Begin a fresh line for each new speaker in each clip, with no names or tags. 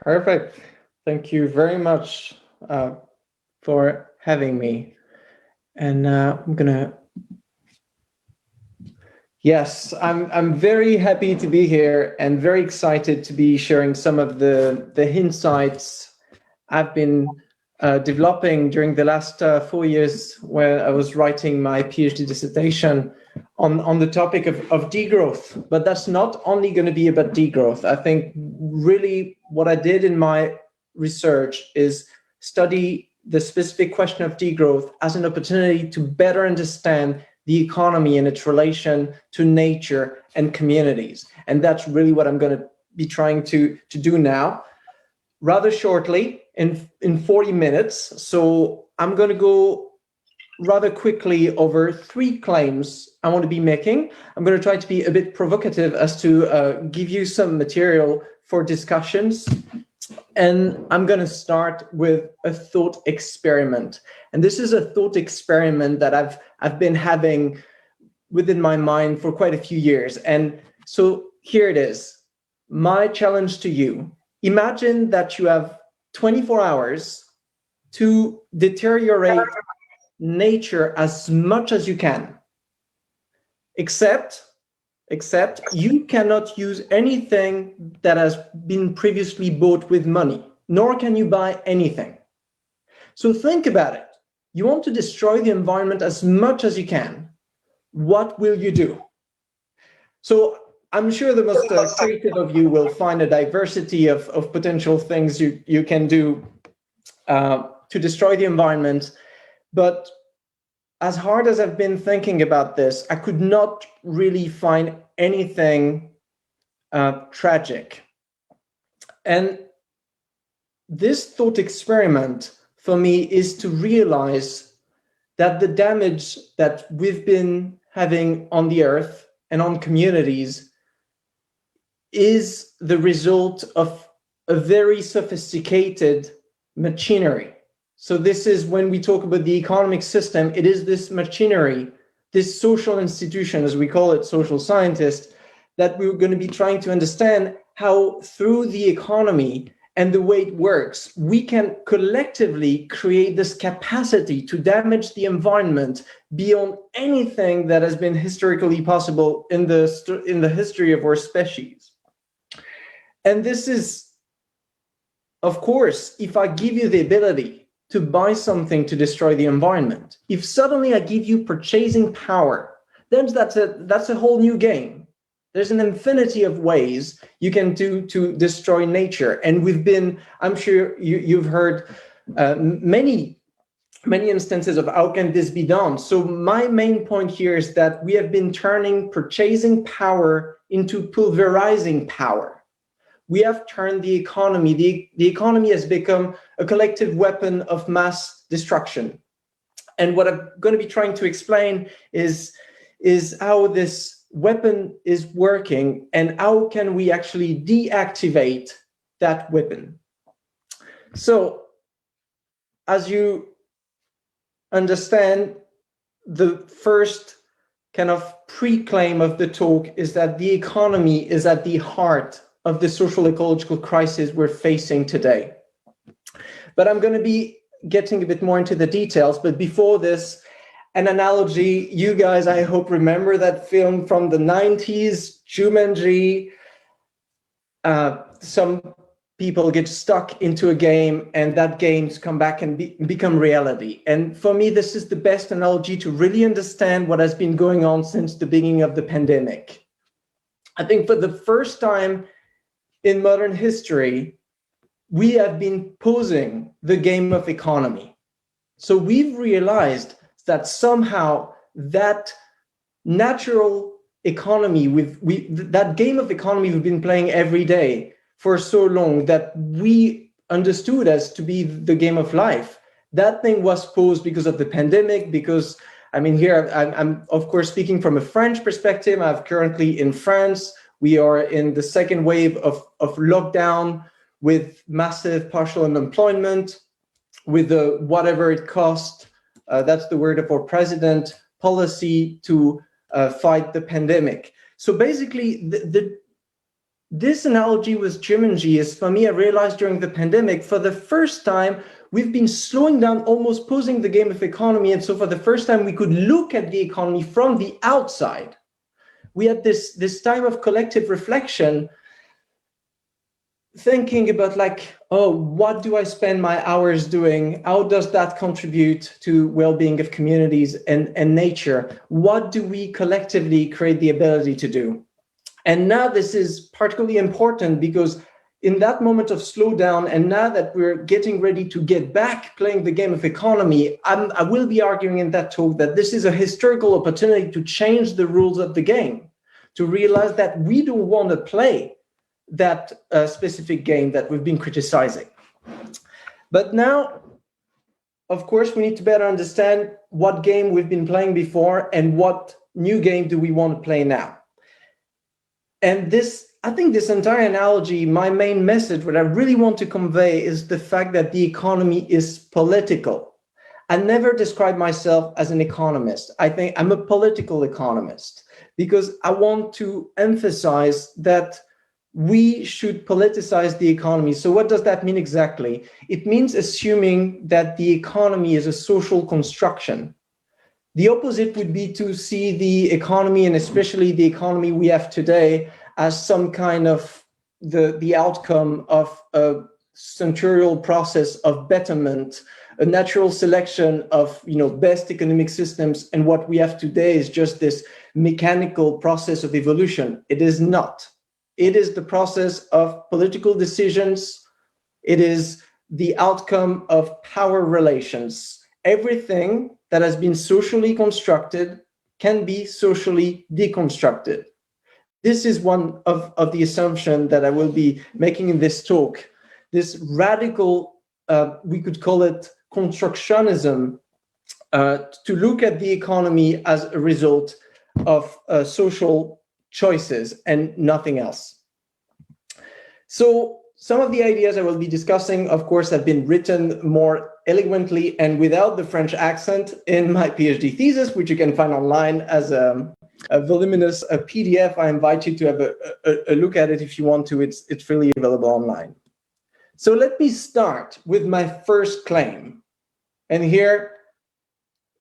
Perfect. Thank you very much for having me. And yes, I'm very happy to be here and very excited to be sharing some of the insights I've been developing during the last 4 years, where I was writing my PhD dissertation on the topic of degrowth. But that's not only going to be about degrowth. I think really what I did in my research is study the specific question of degrowth as an opportunity to better understand the economy and its relation to nature and communities. And that's really what I'm going to be trying to do now, rather shortly, in 40 minutes. So I'm going to go rather quickly over 3 claims I want to be making. I'm going to try to be a bit provocative as to give you some material for discussions. And I'm going to start with a thought experiment. And this is a thought experiment that I've been having within my mind for quite a few years. And so here it is. My challenge to you: imagine that you have 24 hours to deteriorate nature as much as you can, except you cannot use anything that has been previously bought with money, nor can you buy anything. So think about it. You want to destroy the environment as much as you can. What will you do? So I'm sure the most creative of you will find a diversity of potential things you can do to destroy the environment. But as hard as I've been thinking about this, I could not really find anything tragic. And this thought experiment for me is to realize that the damage that we've been having on the earth and on communities is the result of a very sophisticated machinery. So this is, when we talk about the economic system, it is this machinery, this social institution, as we call it, social scientists, that we're going to be trying to understand how through the economy and the way it works, we can collectively create this capacity to damage the environment beyond anything that has been historically possible in the history of our species. And this is, of course, if I give you the ability to buy something to destroy the environment, if suddenly I give you purchasing power, then that's a whole new game. There's an infinity of ways you can do to destroy nature. And we've been, I'm sure you've heard many instances of how can this be done. So my main point here is that we have been turning purchasing power into pulverizing power. We have turned the economy. The economy has become a collective weapon of mass destruction. And what I'm going to be trying to explain is how this weapon is working and how can we actually deactivate that weapon. So, as you understand, the first kind of pre-claim of the talk is that the economy is at the heart of the social ecological crisis we're facing today. But I'm going to be getting a bit more into the details. But before this, an analogy. You guys, I hope, remember that film from the 90s, Jumanji. Some people get stuck into a game and that game's come back and become reality. And for me, this is the best analogy to really understand what has been going on since the beginning of the pandemic. I think for the first time in modern history, we have been posing the game of economy. So we've realized that somehow that natural economy, that game of economy we've been playing every day for so long that we understood as to be the game of life, that thing was posed because of the pandemic, because, I mean, here I'm of course speaking from a French perspective. I'm currently in France. We are in the second wave of lockdown with massive partial unemployment, with the whatever it costs, that's the word of our president, policy to fight the pandemic. So basically, this analogy with Jumanji is, for me, I realized during the pandemic, for the first time, we've been slowing down, almost posing the game of economy. And so for the first time, we could look at the economy from the outside. We had this time of collective reflection, thinking about like, oh, what do I spend my hours doing? How does that contribute to well-being of communities and nature? What do we collectively create the ability to do? And now this is particularly important because in that moment of slowdown, and now that we're getting ready to get back playing the game of economy, I will be arguing in that talk that this is a historical opportunity to change the rules of the game, to realize that we don't want to play that specific game that we've been criticizing. But now, of course, we need to better understand what game we've been playing before and what new game do we want to play now. And this, I think this entire analogy, my main message, what I really want to convey is the fact that the economy is political. I never describe myself as an economist. I think I'm a political economist because I want to emphasize that we should politicize the economy. So what does that mean exactly? It means assuming that the economy is a social construction. The opposite would be to see the economy, and especially the economy we have today, as some kind of the outcome of a centurial process of betterment, a natural selection of best economic systems, and what we have today is just this mechanical process of evolution. It is not. It is the process of political decisions. It is the outcome of power relations. Everything that has been socially constructed can be socially deconstructed. This is one of the assumptions that I will be making in this talk. This radical, we could call it constructionism, to look at the economy as a result of social choices and nothing else. So some of the ideas I will be discussing, of course, have been written more eloquently and without the French accent in my PhD thesis, which you can find online as a voluminous PDF. I invite you to have a look at it if you want to. It's freely available online. So let me start with my first claim. And here,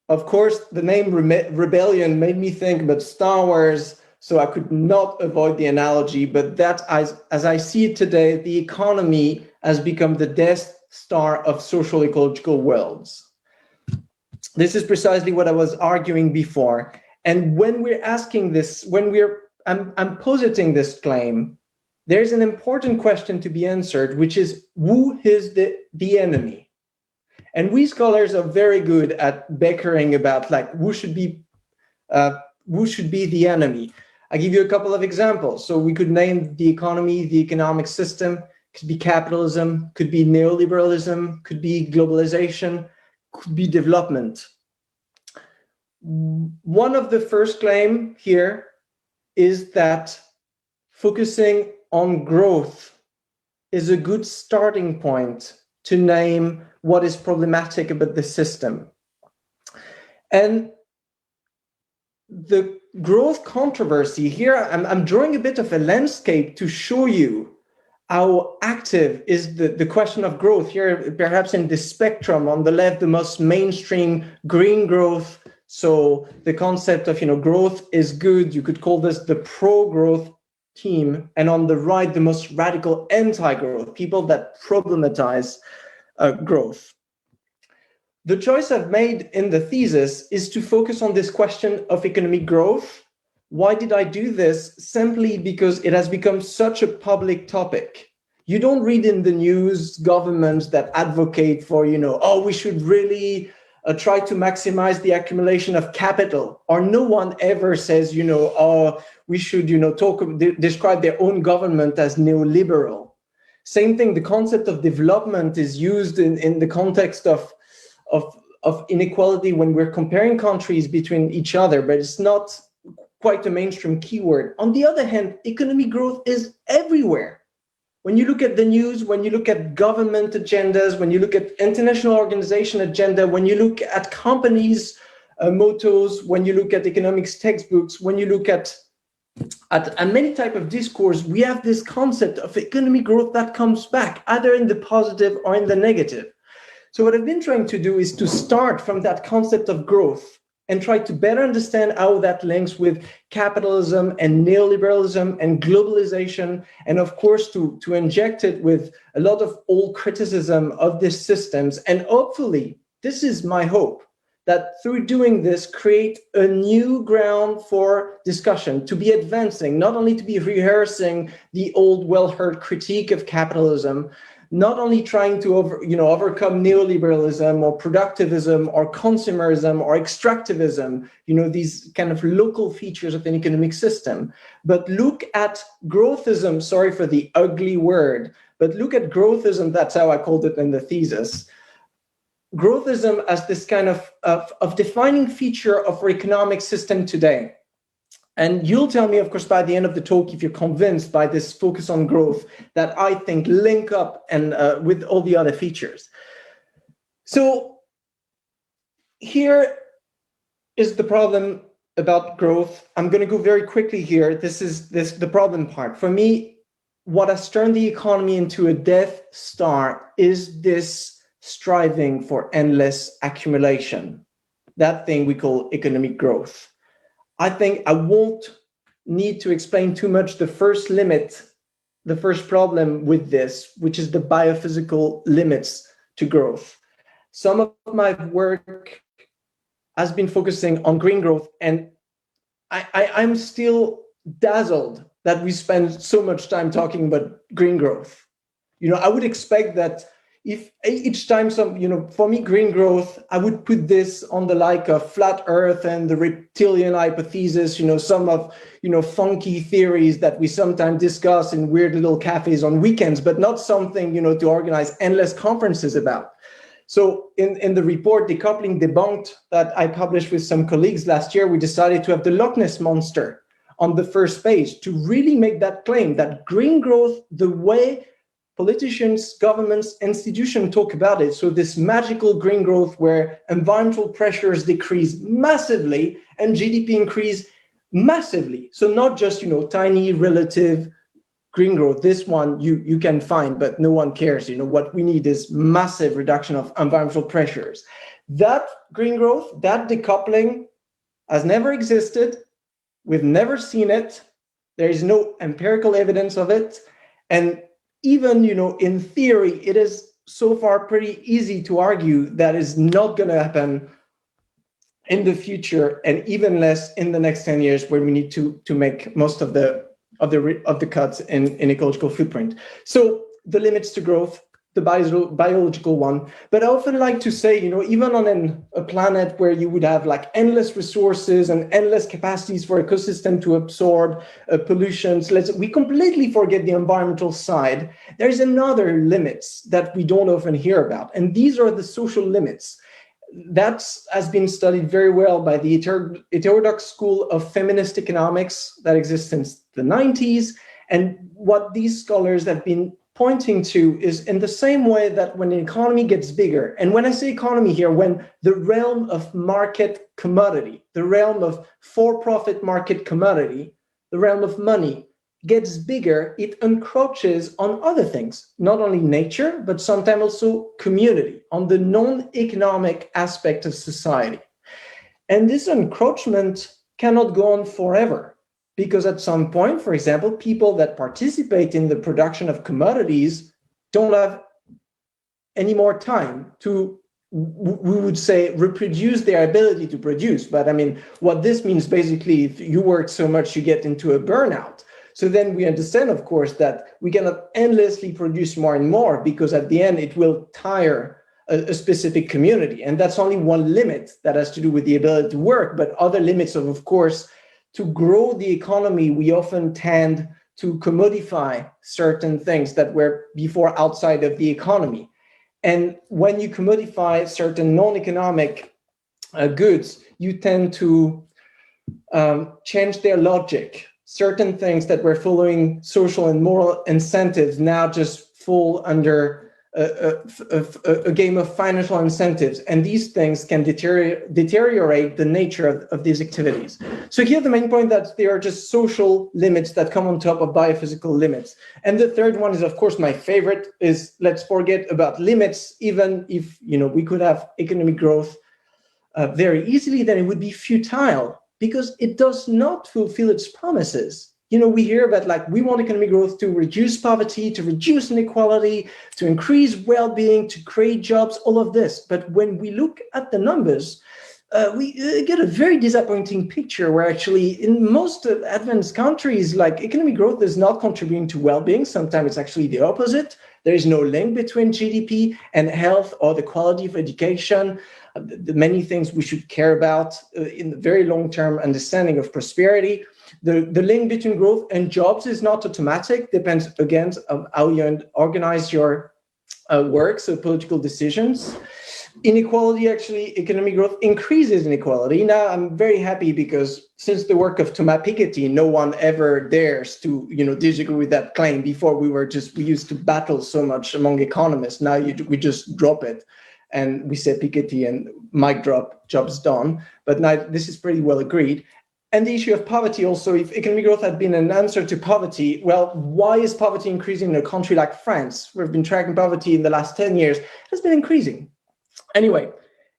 of course, the name Rebellion made me think about Star Wars, so I could not avoid the analogy, but that as I see it today, the economy has become the Death Star of social ecological worlds. This is precisely what I was arguing before. And when we're asking this, I'm positing this claim, there's an important question to be answered, which is, who is the enemy? And we scholars are very good at bickering about like who should be the enemy. I give you a couple of examples. So we could name the economy, the economic system, could be capitalism, could be neoliberalism, could be globalization, could be development. One of the first claim here is that focusing on growth is a good starting point to name what is problematic about the system. And the growth controversy here, I'm drawing a bit of a landscape to show you how active is the question of growth here, perhaps in this spectrum. On the left, the most mainstream green growth. So the concept of, growth is good. You could call this the pro-growth team. And on the right, the most radical anti-growth, people that problematize growth. The choice I've made in the thesis is to focus on this question of economic growth. Why did I do this? Simply because it has become such a public topic. You don't read in the news governments that advocate for, we should really try to maximize the accumulation of capital. Or no one ever says, we should, describe their own government as neoliberal. Same thing, the concept of development is used in the context of inequality when we're comparing countries between each other, but it's not quite a mainstream keyword. On the other hand, economic growth is everywhere. When you look at the news, when you look at government agendas, when you look at international organization agenda, when you look at companies' mottos, when you look at economics textbooks, when you look at at many type of discourse, we have this concept of economic growth that comes back either in the positive or in the negative. So what I've been trying to do is to start from that concept of growth and try to better understand how that links with capitalism and neoliberalism and globalization, and of course to inject it with a lot of old criticism of these systems. And hopefully, this is my hope, that through doing this, create a new ground for discussion, to be advancing, not only to be rehearsing the old well-heard critique of capitalism, not only trying to overcome neoliberalism or productivism or consumerism or extractivism, these kind of local features of an economic system, but look at growthism, sorry for the ugly word, but look at growthism, that's how I called it in the thesis, growthism as this kind of defining feature of our economic system today. And you'll tell me, of course, by the end of the talk, if you're convinced by this focus on growth that I think link up and with all the other features. So here is the problem about growth. I'm going to go very quickly here. This is the problem part. For me, what has turned the economy into a Death Star is this striving for endless accumulation, that thing we call economic growth. I think I won't need to explain too much the first limit, the first problem with this, which is the biophysical limits to growth. Some of my work has been focusing on green growth, and I'm still dazzled that we spend so much time talking about green growth. I would expect that if each time for me, green growth, I would put this on the like of flat earth and the reptilian hypothesis, some of, funky theories that we sometimes discuss in weird little cafes on weekends, but not something, to organize endless conferences about. So in the report, Decoupling Debunked, that I published with some colleagues last year, we decided to have the Loch Ness Monster on the first page to really make that claim that green growth, the way politicians, governments, institutions talk about it. So this magical green growth where environmental pressures decrease massively and GDP increase massively. So not just, tiny relative green growth. This one you can find, but no one cares. What we need is massive reduction of environmental pressures. That green growth, that decoupling has never existed. We've never seen it. There is no empirical evidence of it. And even, in theory, it is so far pretty easy to argue that is not going to happen in the future, and even less in the next 10 years, where we need to make most of the cuts in ecological footprint. So the limits to growth, the biological one. But I often like to say, even on a planet where you would have like endless resources and endless capacities for ecosystem to absorb pollutions, we completely forget the environmental side. There's another limits that we don't often hear about. And these are the social limits. That has been studied very well by the heterodox school of feminist economics that exists since the 90s. And what these scholars have been pointing to is in the same way that when an economy gets bigger, and when I say economy here, when the realm of market commodity, the realm of for-profit market commodity, the realm of money gets bigger, it encroaches on other things, not only nature, but sometimes also community, on the non-economic aspect of society. And this encroachment cannot go on forever. Because at some point, for example, people that participate in the production of commodities don't have any more time to, we would say, reproduce their ability to produce. But I mean, what this means basically, if you work so much, you get into a burnout. So then we understand, of course, that we cannot endlessly produce more and more, because at the end, it will tire a specific community. And that's only one limit that has to do with the ability to work. But other limits of course, to grow the economy, we often tend to commodify certain things that were before outside of the economy. And when you commodify certain non-economic goods, you tend to change their logic. Certain things that were following social and moral incentives now just fall under a game of financial incentives, and these things can deteriorate the nature of these activities. So here the main point that they are just social limits that come on top of biophysical limits. And the third one is, of course, my favorite, is let's forget about limits. Even if we could have economic growth very easily, then it would be futile because it does not fulfill its promises. We hear about we want economic growth to reduce poverty, to reduce inequality, to increase well-being, to create jobs, all of this. But when we look at the numbers, we get a very disappointing picture where actually in most advanced countries, economic growth is not contributing to well-being. Sometimes it's actually the opposite. There is no link between GDP and health or the quality of education, the many things we should care about in the very long-term understanding of prosperity. The link between growth and jobs is not automatic, depends again on how you organize your work, so political decisions. Inequality, actually, economic growth increases inequality. Now, I'm very happy because since the work of Thomas Piketty, no one ever dares to disagree with that claim. Before we used to battle so much among economists. Now we just drop it and we say Piketty and mic drop, job's done. But now this is pretty well agreed. And the issue of poverty also, if economic growth had been an answer to poverty, well, why is poverty increasing in a country like France? We've been tracking poverty in the last 10 years. It has been increasing. Anyway,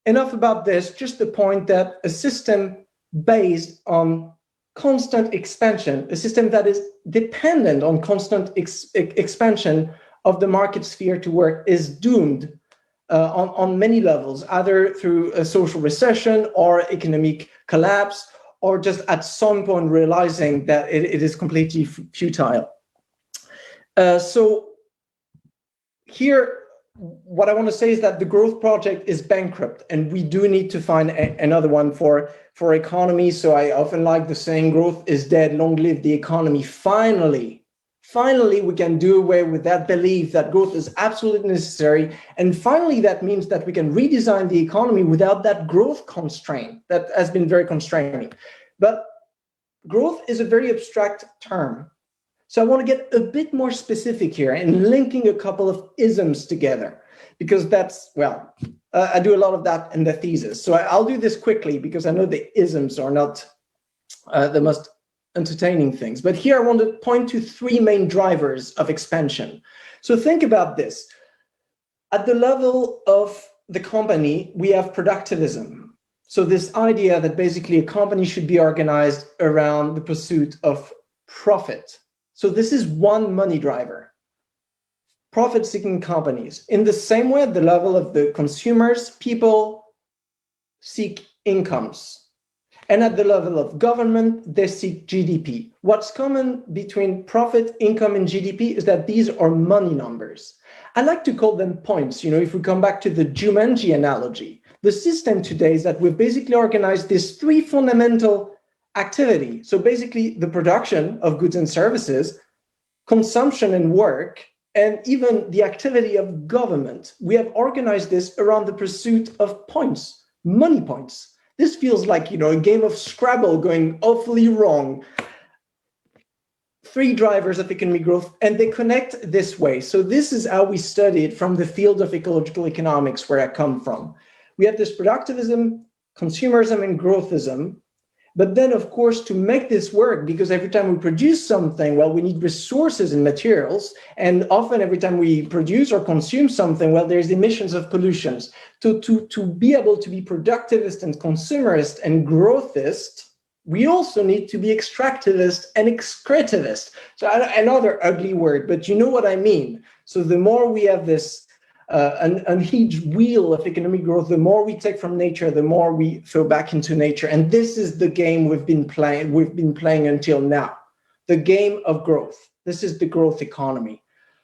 enough about this, just the point that a system based on constant expansion, a system that is dependent on constant expansion of the market sphere to work is doomed on many levels, either through a social recession or economic collapse, or just at some point realizing that it is completely futile. So here, what I want to say is that the growth project is bankrupt, and we do need to find another one for economy. So I often like the saying, growth is dead, long live the economy. Finally, we can do away with that belief that growth is absolutely necessary. And finally, that means that we can redesign the economy without that growth constraint that has been very constraining. But growth is a very abstract term. So I want to get a bit more specific here and linking a couple of isms together, because that's, I do a lot of that in the thesis. So I'll do this quickly because I know the isms are not the most entertaining things. But here I want to point to three main drivers of expansion. So think about this. At the level of the company, we have productivism. So this idea that basically a company should be organized around the pursuit of profit. So this is one money driver, profit-seeking companies. In the same way, at the level of the consumers, people seek incomes. And at the level of government, they seek GDP. What's common between profit, income, and GDP is that these are money numbers. I like to call them points. If we come back to the Jumanji analogy, the system today is that we've basically organized these three fundamental activity. So basically the production of goods and services, consumption and work, and even the activity of government. We have organized this around the pursuit of points, money points. This feels like, a game of Scrabble going awfully wrong. Three drivers of economic growth, and they connect this way. So this is how we study it from the field of ecological economics, where I come from. We have this productivism, consumerism, and growthism. But then, of course, to make this work, because every time we produce something, we need resources and materials. And often every time we produce or consume something, there's emissions of pollutions. To be able to be productivist and consumerist and growthist, we also need to be extractivist and excretivist. So another ugly word, but you know what I mean. So the more we have this an unhinged wheel of economic growth, the more we take from nature, the more we throw back into nature. And this is the game we've been playing until now, the game of growth. This is the growth economy.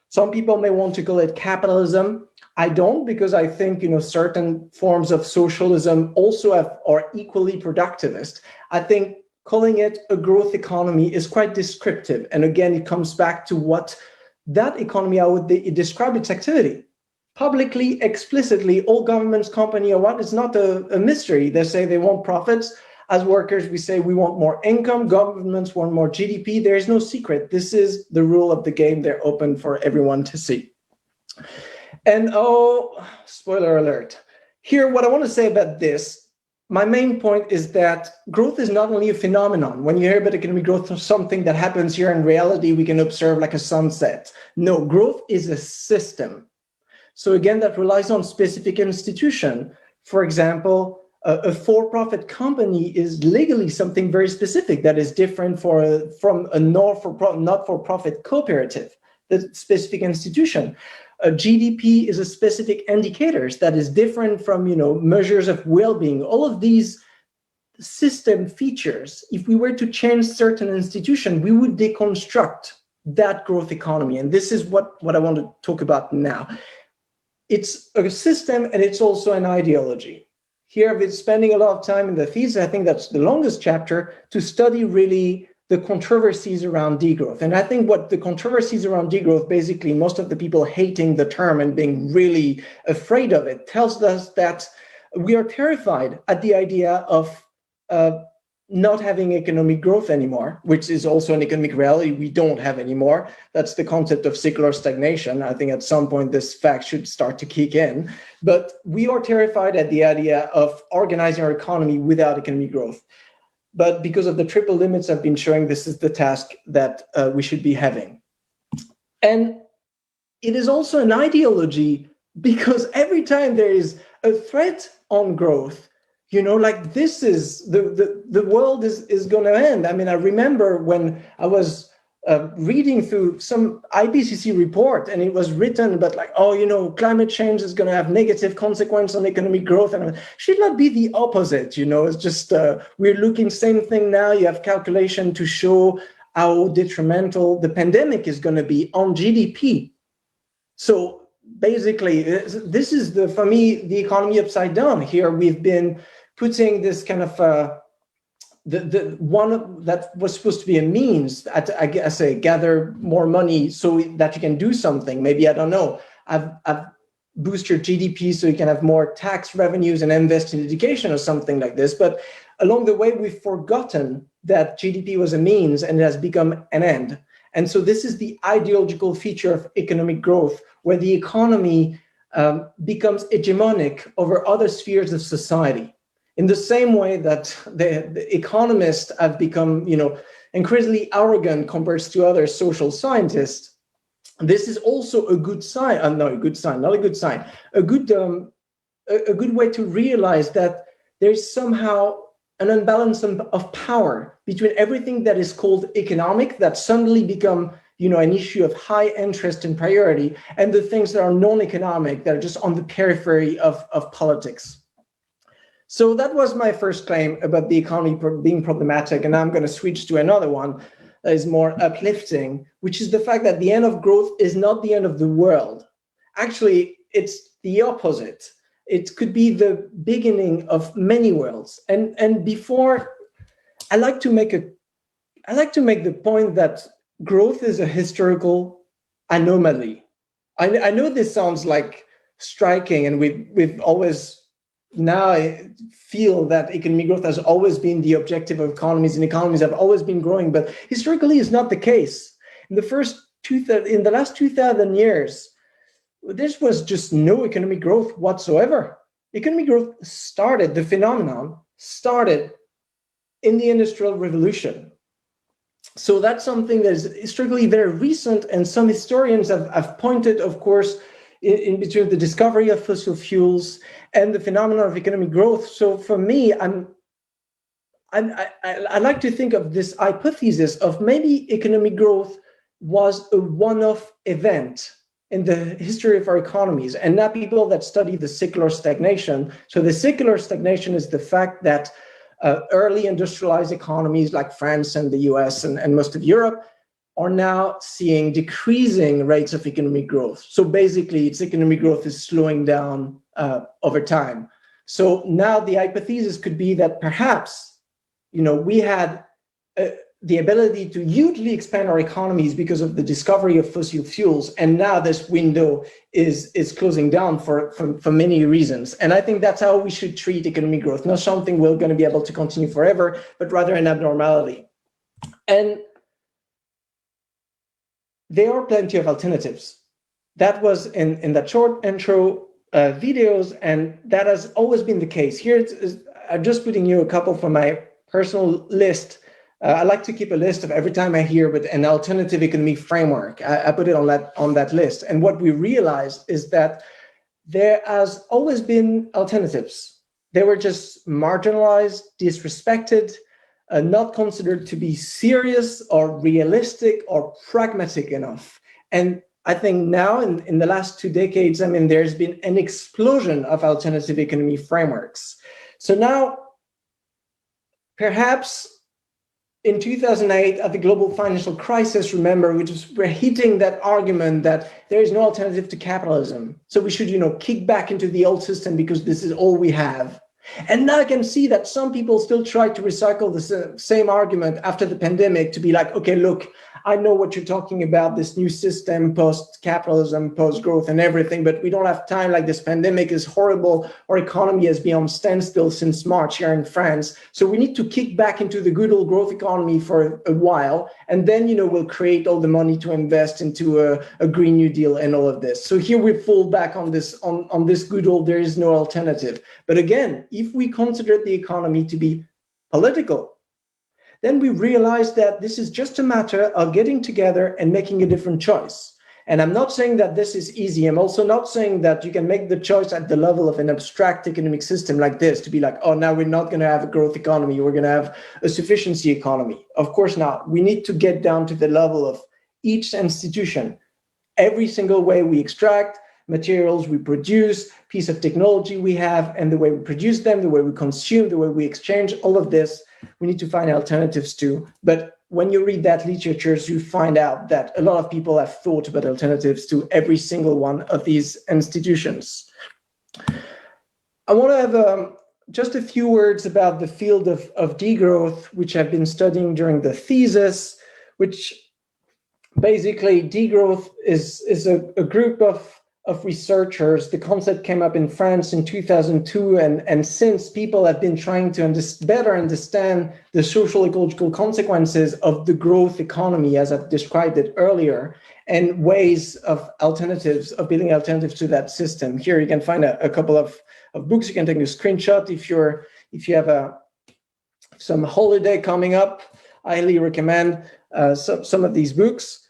Some people may want to call it capitalism. I don't, because I think certain forms of socialism also are equally productivist. I think calling it a growth economy is quite descriptive. And again, it comes back to what that economy, how would they describe its activity? Publicly, explicitly, all governments, company, or what, it's not a mystery. They say they want profits. As workers, we say we want more income. Governments want more GDP. There is no secret. This is the rule of the game. They're open for everyone to see. And oh, spoiler alert. Here, what I want to say about this, my main point is that growth is not only a phenomenon. When you hear about economic growth of something that happens here in reality, we can observe like a sunset. No, growth is a system. So again, that relies on specific institution. For example, a for-profit company is legally something very specific that is different from a not-for-profit cooperative, the specific institution. GDP is a specific indicators that is different from measures of well-being. All of these system features, if we were to change certain institution, we would deconstruct that growth economy. And this is what I want to talk about now. It's a system and it's also an ideology. Here I've been spending a lot of time in the thesis, I think that's the longest chapter, to study really the controversies around degrowth. And I think what the controversies around degrowth, basically most of the people hating the term and being really afraid of it, tells us that we are terrified at the idea of not having economic growth anymore, which is also an economic reality we don't have anymore. That's the concept of secular stagnation. I think at some point this fact should start to kick in. But we are terrified at the idea of organizing our economy without economic growth. But because of the triple limits I've been showing, this is the task that we should be having. And it is also an ideology because every time there is a threat on growth, like this is the world is going to end. I mean, I remember when I was reading through some IPCC report and it was written about like, climate change is going to have negative consequence on economic growth. And it should not be the opposite. It's just we're looking same thing now. You have calculation to show how detrimental the pandemic is going to be on GDP. So basically, this is for me, the economy upside down. Here we've been putting this kind of the one that was supposed to be a means at, I guess, gather more money so that you can do something. Maybe, I don't know, I've boost your GDP so you can have more tax revenues and invest in education or something like this. But along the way, we've forgotten that GDP was a means and it has become an end. And so this is the ideological feature of economic growth, where the economy becomes hegemonic over other spheres of society. In the same way that the economists have become, increasingly arrogant compared to other social scientists, this is also a good sign. A good way to realize that there's somehow an imbalance of power between everything that is called economic, that suddenly become an issue of high interest and priority, and the things that are non-economic, that are just on the periphery of politics. So that was my first claim about the economy being problematic, and I'm going to switch to another one that is more uplifting, which is the fact that the end of growth is not the end of the world. Actually, it's the opposite. It could be the beginning of many worlds. And before, I like to make the point that growth is a historical anomaly. I know this sounds like striking, and we've always now feel that economic growth has always been the objective of economies, and economies have always been growing, but historically is not the case. In the last 2,000 years, this was just no economic growth whatsoever. Economic growth the phenomenon started in the Industrial Revolution. So that's something that is historically very recent, and some historians have pointed, of course, in between the discovery of fossil fuels and the phenomenon of economic growth. So for me, I like to think of this hypothesis of maybe economic growth was a one-off event in the history of our economies, and not people that study the secular stagnation. So the secular stagnation is the fact that early industrialized economies like France and the US and most of Europe are now seeing decreasing rates of economic growth. So basically, its economic growth is slowing down over time. So now the hypothesis could be that perhaps, we had the ability to hugely expand our economies because of the discovery of fossil fuels, and now this window is closing down for many reasons. And I think that's how we should treat economic growth, not something we're going to be able to continue forever, but rather an abnormality. And there are plenty of alternatives. that was in that short intro videos, and that has always been the case. Here, I'm just putting you a couple from my personal list. I like to keep a list of every time I hear with an alternative economy framework. I put it on that list. And what we realized is that there has always been alternatives. They were just marginalized, disrespected, not considered to be serious or realistic or pragmatic enough. And I think now in the last 2 decades, I mean, there's been an explosion of alternative economy frameworks. So now, perhaps in 2008, at the global financial crisis, remember, we're hitting that argument that there is no alternative to capitalism. So we should, kick back into the old system because this is all we have. And now I can see that some people still try to recycle the same argument after the pandemic to be like, okay, look, I know what you're talking about, this new system, post-capitalism, post-growth and everything, but we don't have time. Like, this pandemic is horrible. Our economy has been on standstill since March here in France. So we need to kick back into the good old growth economy for a while. And then, we'll create all the money to invest into a Green New Deal and all of this. So here we fall back on this good old, there is no alternative. But again, if we consider the economy to be political, then we realize that this is just a matter of getting together and making a different choice. And I'm not saying that this is easy. I'm also not saying that you can make the choice at the level of an abstract economic system like this to be like, oh, now we're not going to have a growth economy. We're going to have a sufficiency economy. Of course not. We need to get down to the level of each institution. Every single way we extract materials we produce, piece of technology we have, and the way we produce them, the way we consume, the way we exchange, all of this, we need to find alternatives to. But when you read that literature, you find out that a lot of people have thought about alternatives to every single one of these institutions. I want to have just a few words about the field of degrowth, which I've been studying during the thesis, which basically degrowth is a group of researchers. The concept came up in France in 2002, and since people have been trying to better understand the social ecological consequences of the growth economy, as I've described it earlier, and ways of building alternatives to that system. Here you can find a couple of books. You can take a screenshot if you have some holiday coming up. I highly recommend some of these books.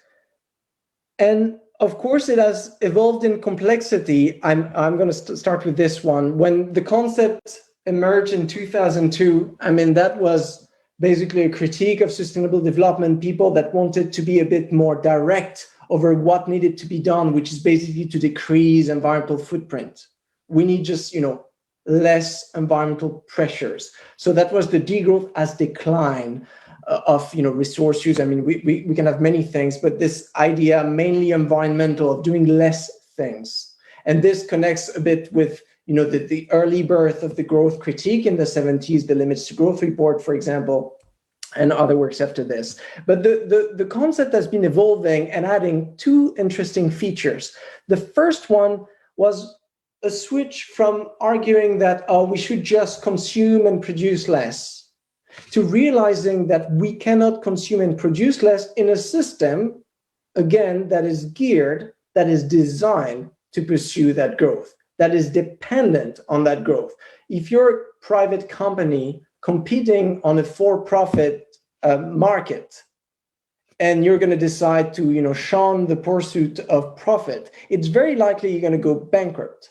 And of course, it has evolved in complexity. I'm going to start with this one. When the concept emerged in 2002, I mean, that was basically a critique of sustainable development, people that wanted to be a bit more direct over what needed to be done, which is basically to decrease environmental footprint. We need just, less environmental pressures. So that was the degrowth as decline of resource use. I mean, we can have many things, but this idea mainly environmental of doing less things. And this connects a bit with the early birth of the growth critique in the 70s, the Limits to Growth report, for example, and other works after this. But the concept has been evolving and adding two interesting features. The first one was a switch from arguing that we should just consume and produce less, to realizing that we cannot consume and produce less in a system, again, that is geared, that is designed to pursue that growth, that is dependent on that growth. If you're a private company competing on a for-profit market, and you're going to decide to shun the pursuit of profit, it's very likely you're going to go bankrupt.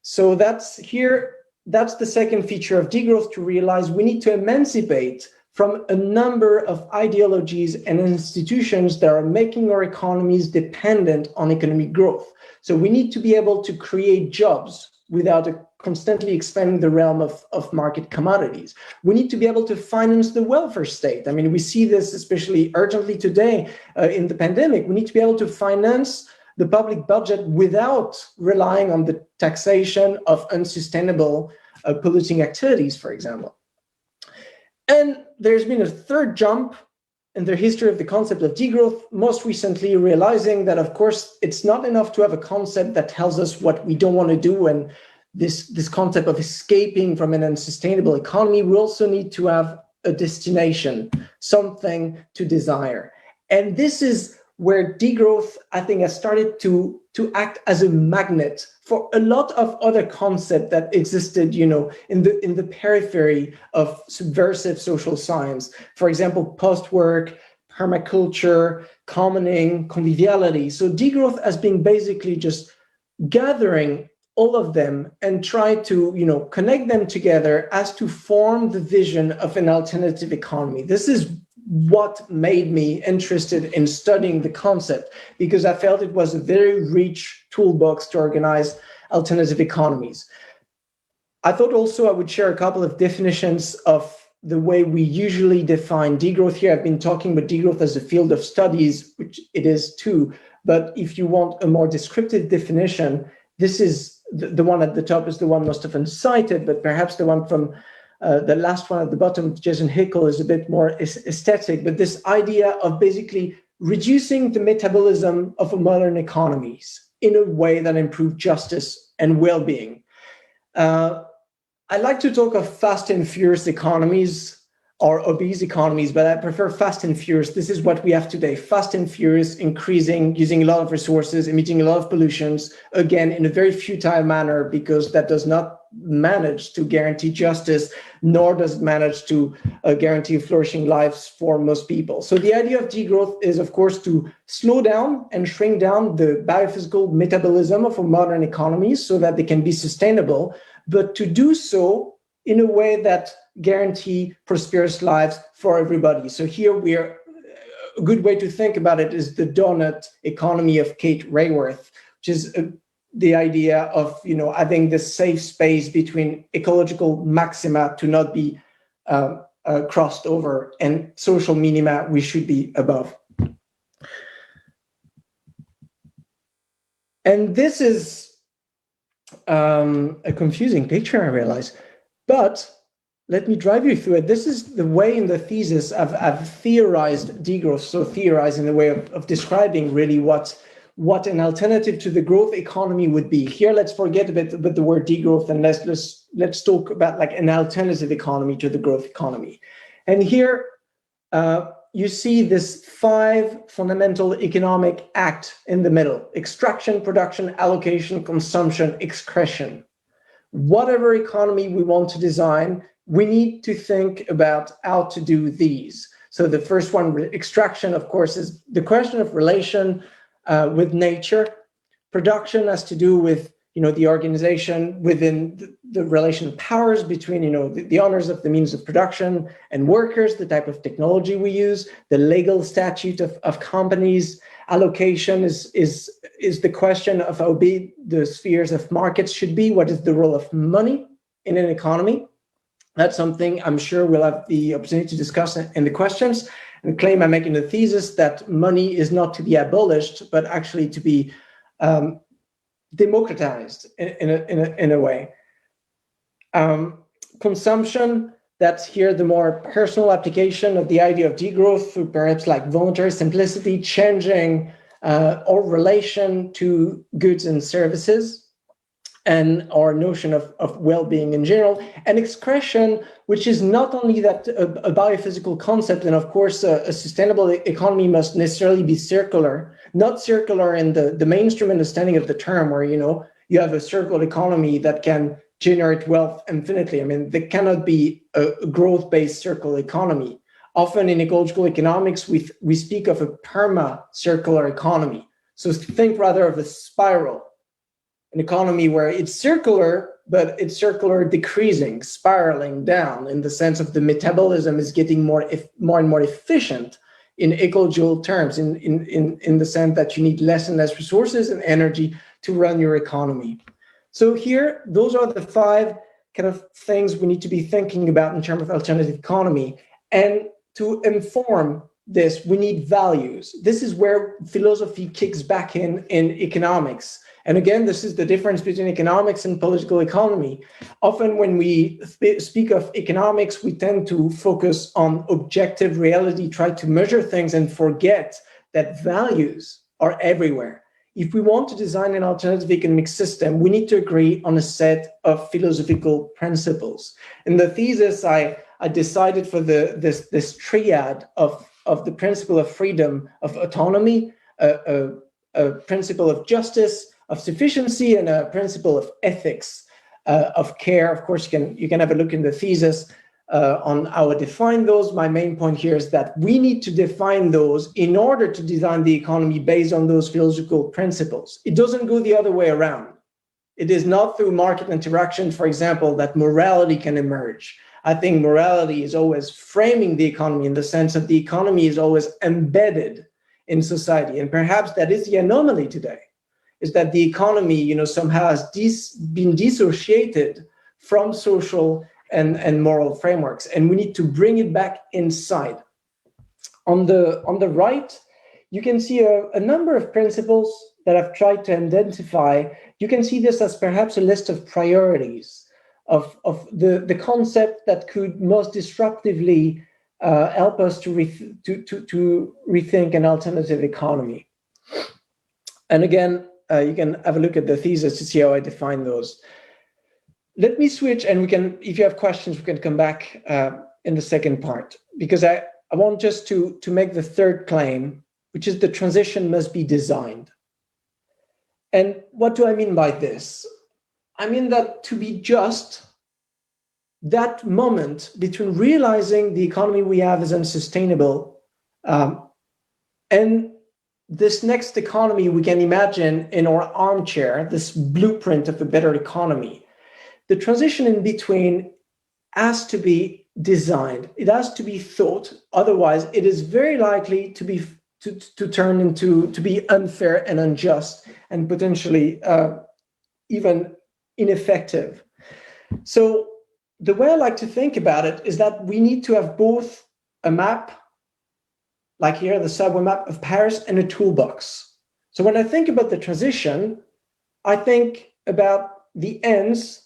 So that's the second feature of degrowth, to realize we need to emancipate from a number of ideologies and institutions that are making our economies dependent on economic growth. So we need to be able to create jobs without constantly expanding the realm of market commodities. We need to be able to finance the welfare state. I mean, we see this especially urgently today in the pandemic. We need to be able to finance the public budget without relying on the taxation of unsustainable polluting activities, for example. And there's been a third jump in the history of the concept of degrowth, most recently realizing that, of course, it's not enough to have a concept that tells us what we don't want to do, and this concept of escaping from an unsustainable economy. We also need to have a destination, something to desire. And this is where degrowth, I think, has started to to act as a magnet for a lot of other concepts that existed, in the periphery of subversive social science. For example, post-work, permaculture, commoning, conviviality. So degrowth has been basically just gathering all of them and try to, connect them together as to form the vision of an alternative economy. This is what made me interested in studying the concept, because I felt it was a very rich toolbox to organize alternative economies. I thought also I would share a couple of definitions of the way we usually define degrowth. Here I've been talking about degrowth as a field of studies, which it is too, but if you want a more descriptive definition, this is the one at the top is the one most often cited, but perhaps the one from the last one at the bottom, Jason Hickel, is a bit more aesthetic, but this idea of basically reducing the metabolism of modern economies in a way that improves justice and well-being. I like to talk of fast and furious economies or obese economies, but I prefer fast and furious. This is what we have today, fast and furious, increasing, using a lot of resources, emitting a lot of pollutions, again, in a very futile manner, because that does not manage to guarantee justice, nor does it manage to guarantee flourishing lives for most people. So the idea of degrowth is, of course, to slow down and shrink down the biophysical metabolism of modern economies so that they can be sustainable, but to do so in a way that guarantee prosperous lives for everybody. So here a good way to think about it is the donut economy of Kate Raworth, which is the idea of having this safe space between ecological maxima to not be crossed over and social minima we should be above. And this is a confusing picture, I realize, but let me drive you through it. This is the way in the thesis I've theorized degrowth, so theorized in the way of describing really what an alternative to the growth economy would be. Here, let's forget a bit about the word degrowth and let's talk about like an alternative economy to the growth economy. And here you see this 5 fundamental economic act in the middle: extraction, production, allocation, consumption, excretion. Whatever economy we want to design, we need to think about how to do these. So the first one, extraction, of course, is the question of relation with nature. Production has to do with the organization within the relation of powers between the owners of the means of production and workers, the type of technology we use, the legal statute of companies. Allocation is the question of how big the spheres of markets should be. What is the role of money in an economy? That's something I'm sure we'll have the opportunity to discuss in the questions. And the claim I make in the thesis that money is not to be abolished, but actually to be democratized in a way. Consumption, that's here the more personal application of the idea of degrowth through perhaps like voluntary simplicity, changing our relation to goods and services, and our notion of well-being in general, and excretion, which is not only that a biophysical concept, and of course a sustainable economy must necessarily be circular, not circular in the mainstream understanding of the term, where you have a circular economy that can generate wealth infinitely. I mean, there cannot be a growth-based circular economy. Often in ecological economics, we speak of a perma-circular economy. So think rather of a spiral. An economy where it's circular, but it's circular decreasing, spiraling down, in the sense of the metabolism is getting more and more efficient in ecological terms, in the sense that you need less and less resources and energy to run your economy. So here, those are the 5 kind of things we need to be thinking about in terms of alternative economy. And to inform this, we need values. This is where philosophy kicks back in economics. And again, this is the difference between economics and political economy. Often when we speak of economics, we tend to focus on objective reality, try to measure things and forget that values are everywhere. If we want to design an alternative economic system, we need to agree on a set of philosophical principles. In the thesis, I decided for this triad of the principle of freedom, of autonomy, a principle of justice, of sufficiency, and a principle of ethics, of care. Of course, you can have a look in the thesis on how I define those. My main point here is that we need to define those in order to design the economy based on those philosophical principles. It doesn't go the other way around. It is not through market interaction, for example, that morality can emerge. I think morality is always framing the economy in the sense that the economy is always embedded in society. And perhaps that is the anomaly today, is that the economy, somehow has been dissociated from social and moral frameworks. And we need to bring it back inside. On the right, you can see a number of principles that I've tried to identify. You can see this as perhaps a list of priorities of the concept that could most disruptively help us to rethink an alternative economy. And again, you can have a look at the thesis to see how I define those. Let me switch, and if you have questions, we can come back in the second part, because I want just to make the third claim, which is the transition must be designed. And what do I mean by this? I mean that to be just, that moment between realizing the economy we have is unsustainable and this next economy we can imagine in our armchair, this blueprint of a better economy, the transition in between has to be designed. It has to be thought. Otherwise, it is very likely to be to be unfair and unjust and potentially even ineffective. So the way I like to think about it is that we need to have both a map, like here, the subway map of Paris, and a toolbox. So when I think about the transition, I think about the ends,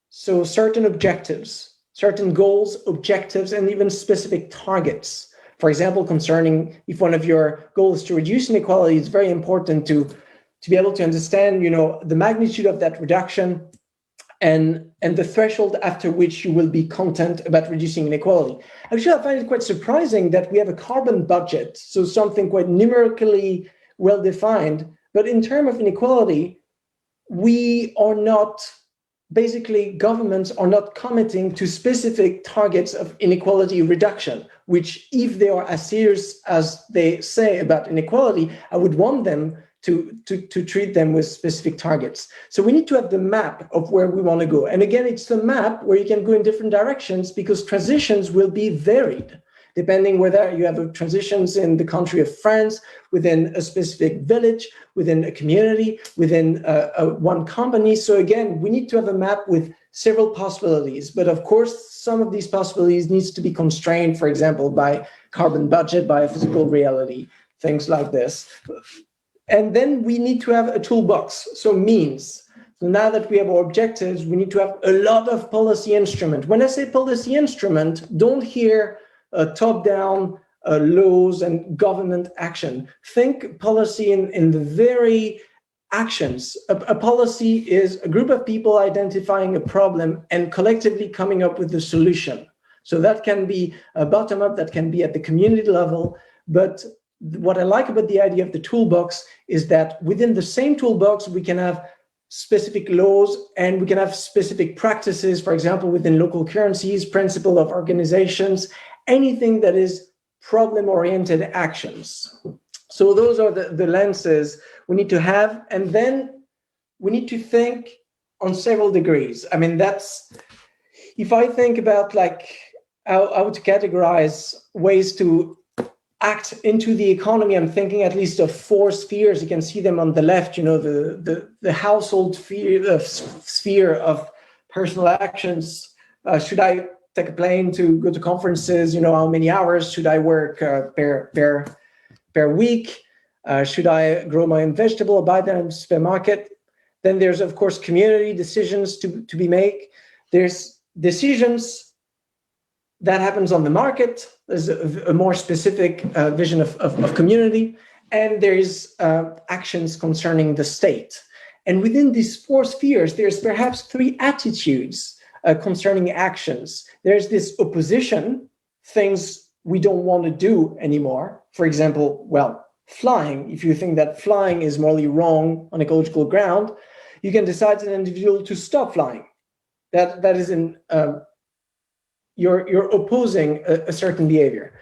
so certain objectives, certain goals, objectives, and even specific targets. For example, concerning if one of your goals is to reduce inequality, it's very important to be able to understand, the magnitude of that reduction and the threshold after which you will be content about reducing inequality. Actually, I find it quite surprising that we have a carbon budget, so something quite numerically well-defined, but in terms of inequality, basically governments are not committing to specific targets of inequality reduction, which if they are as serious as they say about inequality, I would want them to treat them with specific targets. So we need to have the map of where we want to go. And again, it's the map where you can go in different directions because transitions will be varied, depending whether you have transitions in the country of France, within a specific village, within a community, within one company. So again, we need to have a map with several possibilities. But of course, some of these possibilities needs to be constrained, for example, by carbon budget, by a physical reality, things like this. And then we need to have a toolbox, so means. So now that we have our objectives, we need to have a lot of policy instrument. When I say policy instrument, don't hear top-down laws and government action. Think policy in the very actions. A policy is a group of people identifying a problem and collectively coming up with a solution. So that can be bottom-up, that can be at the community level, but what I like about the idea of the toolbox is that within the same toolbox, we can have specific laws and we can have specific practices, for example, within local currencies, principle of organizations, anything that is problem-oriented actions. So those are the lenses we need to have. And then we need to think on several degrees. I mean, if I think about how to categorize ways to act into the economy, I'm thinking at least of 4 spheres. You can see them on the left, the household sphere of personal actions. Should I take a plane to go to conferences? How many hours should I work per week? Should I grow my own vegetable or buy them in the supermarket? Then there's, of course, community decisions to be made. There's decisions that happens on the market. There's a more specific vision of community, and there's actions concerning the state. And within these 4 spheres, there's perhaps 3 attitudes concerning actions. There's this opposition, things we don't want to do anymore. For example, flying. If you think that flying is morally wrong on ecological ground, you can decide as an individual to stop flying. That is you're opposing a certain behavior.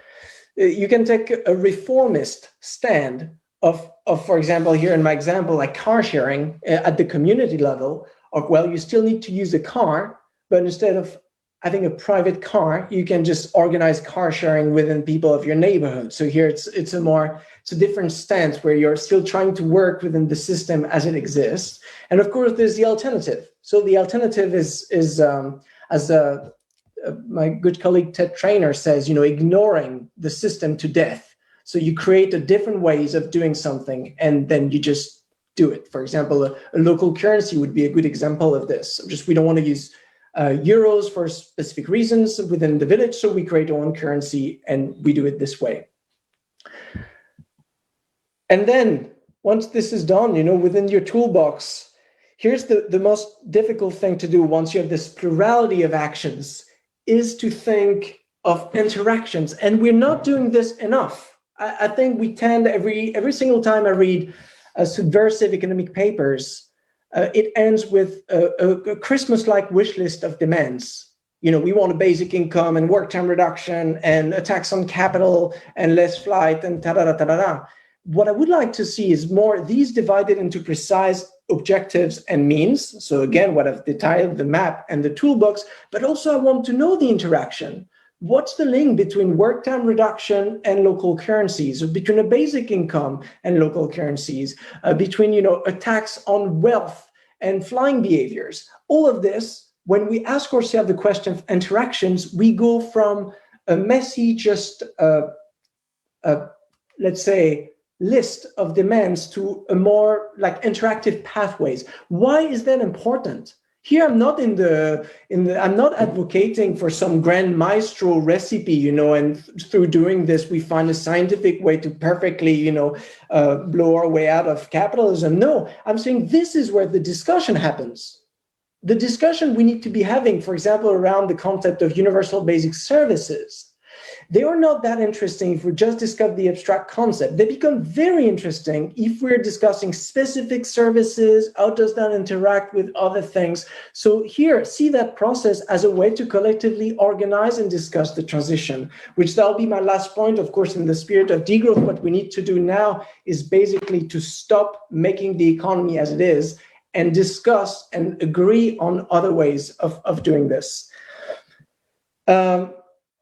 You can take a reformist stand of, for example, here in my example, like car sharing at the community level, of, well, you still need to use a car, but instead of having a private car, you can just organize car sharing within people of your neighborhood. So here it's a different stance where you're still trying to work within the system as it exists. And of course, there's the alternative. So the alternative is as my good colleague Ted Trainer says, ignoring the system to death. So you create a different ways of doing something, and then you just do it. For example, a local currency would be a good example of this. We don't want to use euros for specific reasons within the village, so we create our own currency and we do it this way. And then once this is done, within your toolbox, here's the most difficult thing to do once you have this plurality of actions, is to think of interactions. And we're not doing this enough. I think we tend, every single time I read subversive economic papers, it ends with a Christmas-like wish list of demands. We want a basic income and work time reduction and a tax on capital and less flight and ta-da-da-da-da-da. What I would like to see is more these divided into precise objectives and means. So again, what I've detailed, the map and the toolbox, but also I want to know the interaction. What's the link between work time reduction and local currencies, or between a basic income and local currencies, between a tax on wealth and flying behaviors? All of this, when we ask ourselves the question of interactions, we go from a messy, just let's say, list of demands to a more like interactive pathways. Why is that important? Here, I'm not I'm not advocating for some grand maestro recipe, and through doing this, we find a scientific way to perfectly, blow our way out of capitalism. No, I'm saying this is where the discussion happens. The discussion we need to be having, for example, around the concept of universal basic services. They are not that interesting if we just discuss the abstract concept. They become very interesting if we're discussing specific services. How does that interact with other things? So here, see that process as a way to collectively organize and discuss the transition, which that'll be my last point. Of course, in the spirit of degrowth, what we need to do now is basically to stop making the economy as it is and discuss and agree on other ways of doing this.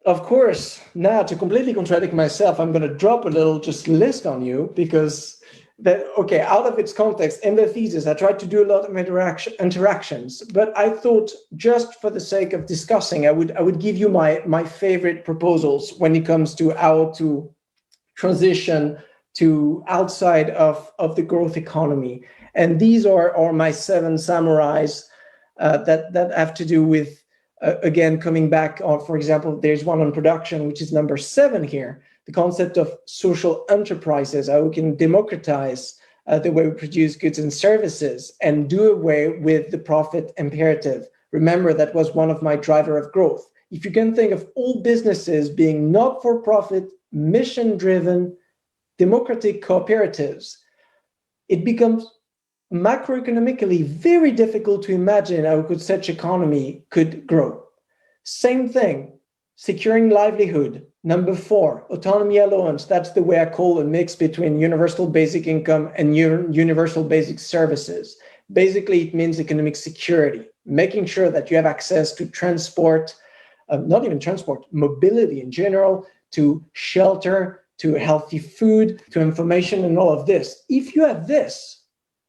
Of course, now to completely contradict myself, I'm going to drop a little just list on you because out of its context, in the thesis, I tried to do a lot of interactions, but I thought just for the sake of discussing, I would give you my favorite proposals when it comes to how to transition to outside of the growth economy. And these are my 7 samurais that have to do with again, coming back on, for example, there's one on production, which is number 7 here, the concept of social enterprises, how we can democratize the way we produce goods and services and do away with the profit imperative. Remember, that was one of my driver of growth. If you can think of all businesses being not-for-profit, mission-driven, democratic cooperatives, it becomes macroeconomically very difficult to imagine how such economy could grow. Same thing, securing livelihood. Number 4, autonomy allowance. That's the way I call a mix between universal basic income and universal basic services. Basically, it means economic security, making sure that you have access to transport, not even transport, mobility in general, to shelter, to healthy food, to information and all of this. If you have this,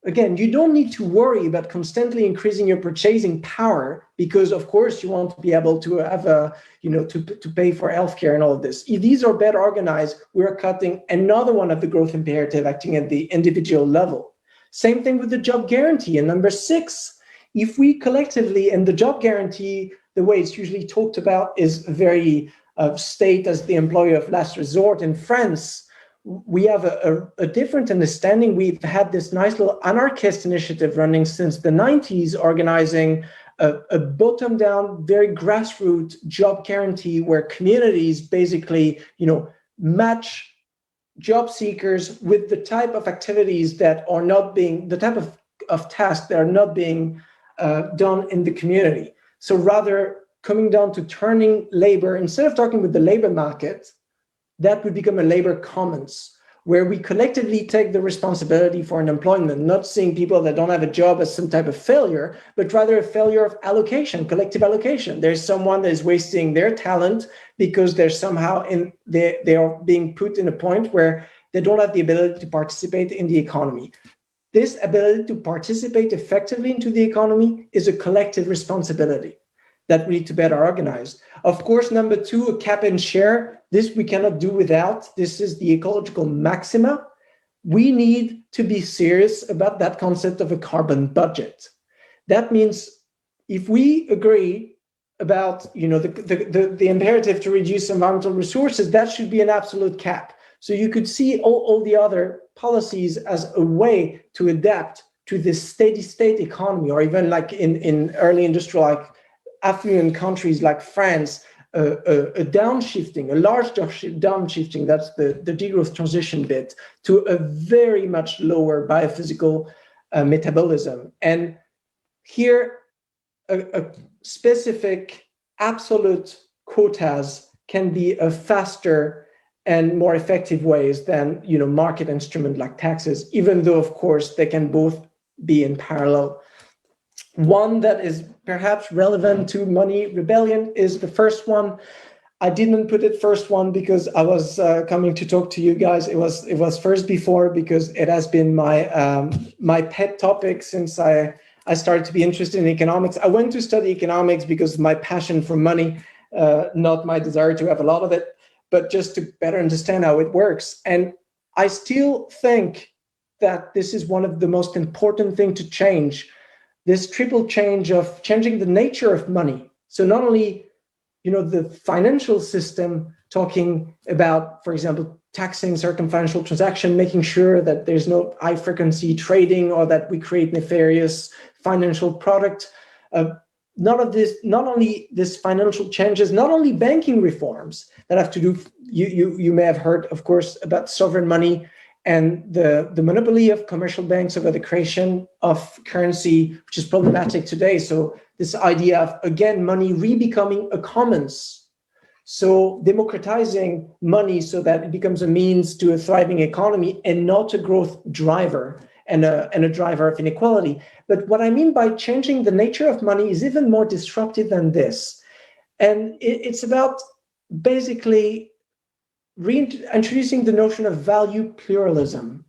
again, you don't need to worry about constantly increasing your purchasing power because, of course, you want to be able to have to pay for healthcare and all of this. If these are better organized, we're cutting another one of the growth imperative acting at the individual level. Same thing with the job guarantee. And number 6, if we collectively, and the job guarantee, the way it's usually talked about is very state as the employer of last resort in France. We have a different understanding. We've had this nice little anarchist initiative running since the 90s, organizing a bottom-down, very grassroots job guarantee where communities basically, match job seekers with the type of activities that are not being, the type of tasks that are not being done in the community. So rather coming down to turning labor, instead of talking with the labor market, that would become a labor commons, where we collectively take the responsibility for unemployment, not seeing people that don't have a job as some type of failure, but rather a failure of allocation, collective allocation. There's someone that is wasting their talent because they're somehow they are being put in a point where they don't have the ability to participate in the economy. This ability to participate effectively into the economy is a collective responsibility that we need to better organize. Of course, number two, a cap and share. This we cannot do without. This is the ecological maxima. We need to be serious about that concept of a carbon budget. That means if we agree about the imperative to reduce environmental resources, that should be an absolute cap. So you could see all the other policies as a way to adapt to this steady state economy, or even like in early industrial, like affluent countries like France, a downshifting, a large downshifting, that's the degrowth transition bit, to a very much lower biophysical metabolism. And here, a specific absolute quotas can be a faster and more effective ways than market instrument like taxes, even though, of course, they can both be in parallel. One that is perhaps relevant to money rebellion is the first one. I didn't put it first one because I was coming to talk to you guys. It was first before because it has been my pet topic since I started to be interested in economics. I went to study economics because of my passion for money, not my desire to have a lot of it, but just to better understand how it works. And I still think that this is one of the most important things to change. This triple change of changing the nature of money. So not only, the financial system, talking about, for example, taxing certain financial transaction, making sure that there's no high frequency trading or that we create nefarious financial product. Not only this financial changes, not only banking reforms that have to do, you may have heard, of course, about sovereign money and the monopoly of commercial banks over the creation of currency, which is problematic today. So this idea of, again, money re-becoming a commons. So democratizing money so that it becomes a means to a thriving economy and not a growth driver and a driver of inequality. But what I mean by changing the nature of money is even more disruptive than this. And it's about basically reintroducing the notion of value pluralism.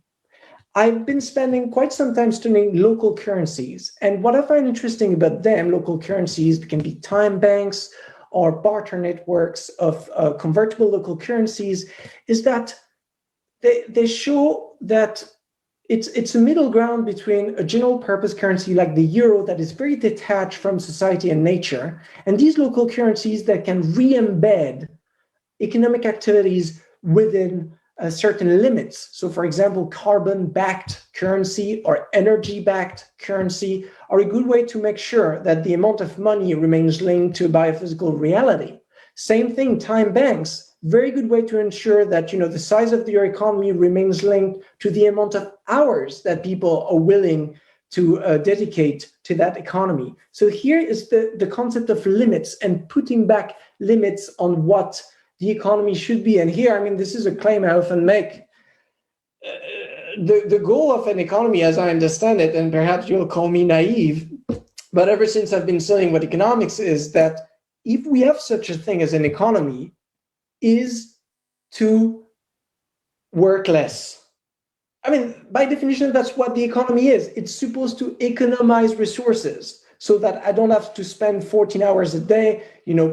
I've been spending quite some time studying local currencies. And what I find interesting about them, local currencies can be time banks or barter networks of convertible local currencies, is that they show that it's a middle ground between a general purpose currency like the euro that is very detached from society and nature, and these local currencies that can re-embed economic activities within certain limits. So for example, carbon-backed currency or energy-backed currency are a good way to make sure that the amount of money remains linked to biophysical reality. Same thing, time banks, very good way to ensure that the size of your economy remains linked to the amount of hours that people are willing to dedicate to that economy. So here is the concept of limits and putting back limits on what the economy should be. And here, this is a claim I often make. The goal of an economy, as I understand it, and perhaps you'll call me naive, but ever since I've been studying what economics is, that if we have such a thing as an economy, is to work less. By definition, that's what the economy is. It's supposed to economize resources so that I don't have to spend 14 hours a day,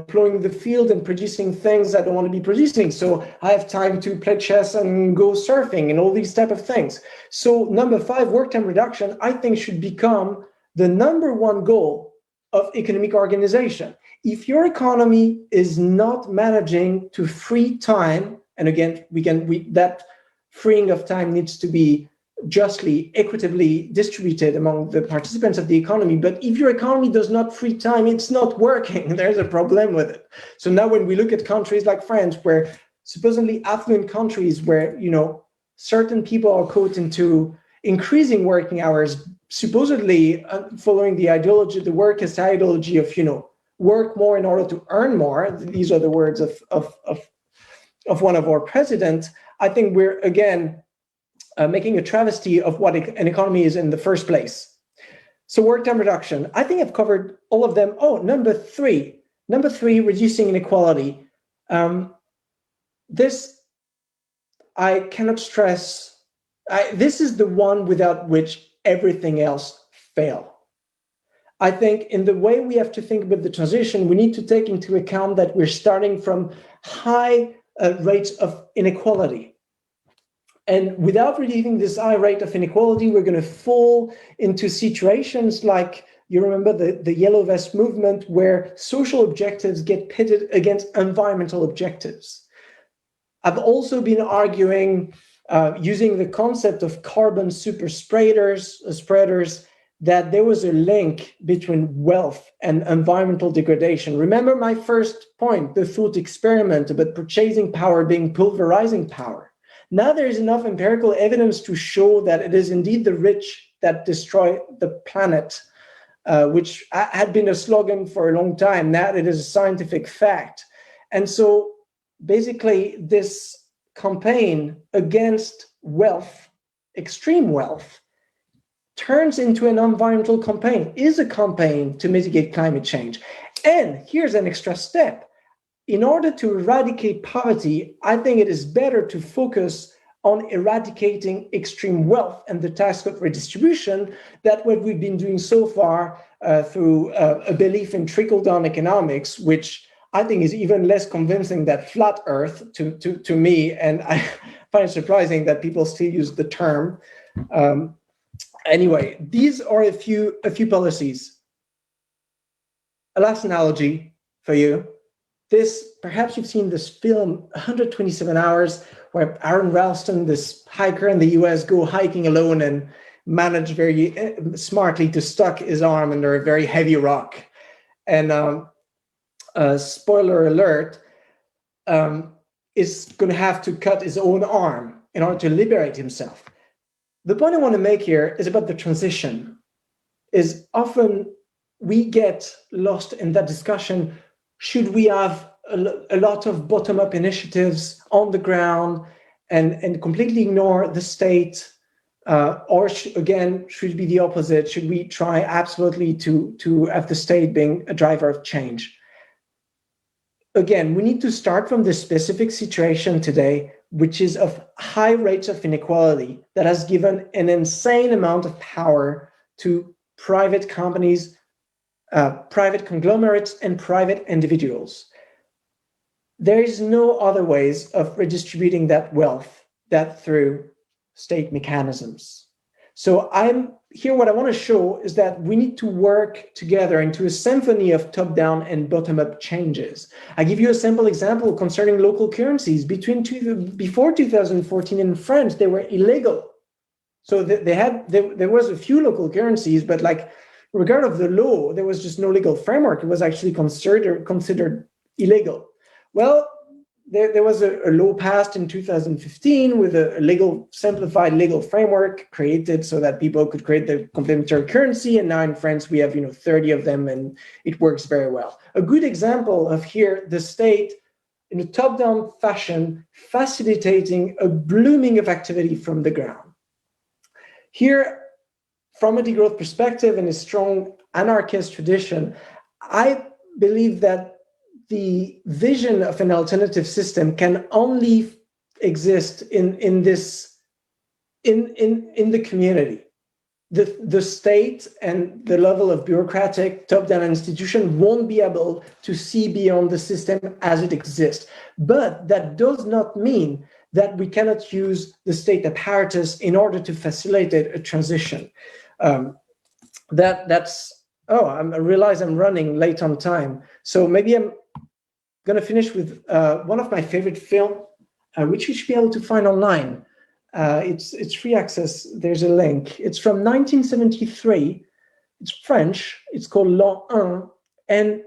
plowing the field and producing things I don't want to be producing. So I have time to play chess and go surfing and all these type of things. So number 5, work time reduction, I think should become the number one goal of economic organization. If your economy is not managing to free time, and again, that freeing of time needs to be justly, equitably distributed among the participants of the economy. But if your economy does not free time, it's not working. There's a problem with it. So now when we look at countries like France, where supposedly affluent countries where, certain people are caught into increasing working hours, supposedly following the ideology, the workist ideology of, work more in order to earn more. These are the words of one of our presidents. I think we're, again, making a travesty of what an economy is in the first place. So work time reduction. I think I've covered all of them. Oh, number three, reducing inequality. This, I cannot stress, this is the one without which everything else fails. I think in the way we have to think about the transition, we need to take into account that we're starting from high rates of inequality. And without relieving this high rate of inequality, we're going to fall into situations like, you remember the Yellow Vest movement, where social objectives get pitted against environmental objectives. I've also been arguing, using the concept of carbon super spreaders, that there was a link between wealth and environmental degradation. Remember my first point, the thought experiment about purchasing power being pulverizing power. Now there is enough empirical evidence to show that it is indeed the rich that destroy the planet, which had been a slogan for a long time. Now it is a scientific fact. And so basically this campaign against wealth, extreme wealth, turns into an environmental campaign, is a campaign to mitigate climate change. And here's an extra step. In order to eradicate poverty, I think it is better to focus on eradicating extreme wealth and the task of redistribution. That's what we've been doing so far through a belief in trickle-down economics, which I think is even less convincing than flat Earth to me. And I find it surprising that people still use the term. Anyway, these are a few policies. A last analogy for you. Perhaps you've seen this film, 127 Hours, where Aaron Ralston, this hiker in the US, go hiking alone and manage very smartly to stuck his arm under a very heavy rock. And spoiler alert, is going to have to cut his own arm in order to liberate himself. The point I want to make here is about the transition. Is often we get lost in that discussion. Should we have a lot of bottom-up initiatives on the ground and completely ignore the state? Or again, should it be the opposite? Should we try absolutely to have the state being a driver of change? Again, we need to start from this specific situation today, which is of high rates of inequality that has given an insane amount of power to private companies, private conglomerates, and private individuals. There is no other ways of redistributing that wealth than through state mechanisms. So what I want to show is that we need to work together into a symphony of top-down and bottom-up changes. I give you a simple example concerning local currencies. Before 2014 in France, they were illegal. So there was a few local currencies, but regard of the law, there was just no legal framework. It was actually considered illegal. Well, there was a law passed in 2015 with a simplified legal framework created so that people could create the complementary currency. And now in France, we have 30 of them, and it works very well. A good example of here, the state in a top-down fashion, facilitating a blooming of activity from the ground. Here, from a degrowth perspective and a strong anarchist tradition, I believe that the vision of an alternative system can only exist in the community. The state and the level of bureaucratic top-down institution won't be able to see beyond the system as it exists. But that does not mean that we cannot use the state apparatus in order to facilitate a transition. I realize I'm running late on time. So maybe I'm going to finish with one of my favorite films, which you should be able to find online. It's free access. There's a link. It's from 1973. It's French. It's called L'An 1.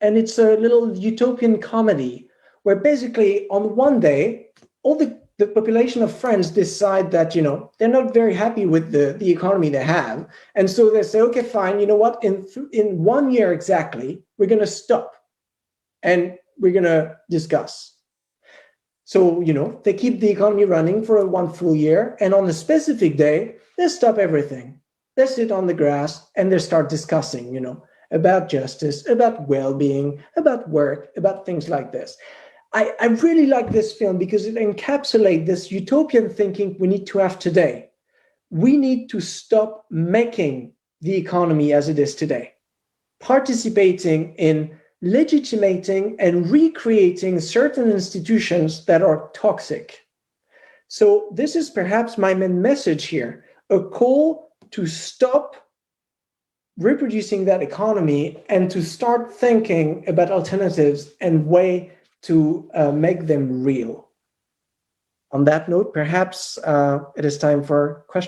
And it's a little utopian comedy where basically on one day, all the the population of France decide that, they're not very happy with the economy they have. And so they say, okay, fine, you know what, in 1 year exactly, we're going to stop and we're going to discuss. So, they keep the economy running for 1 full year. And on a specific day, they stop everything. They sit on the grass and they start discussing, about justice, about well-being, about work, about things like this. I really like this film because it encapsulates this utopian thinking we need to have today. We need to stop making the economy as it is today, participating in legitimating and recreating certain institutions that are toxic. So this is perhaps my main message here, a call to stop reproducing that economy and to start thinking about alternatives and way to make them real. On that note, perhaps it is time for questions.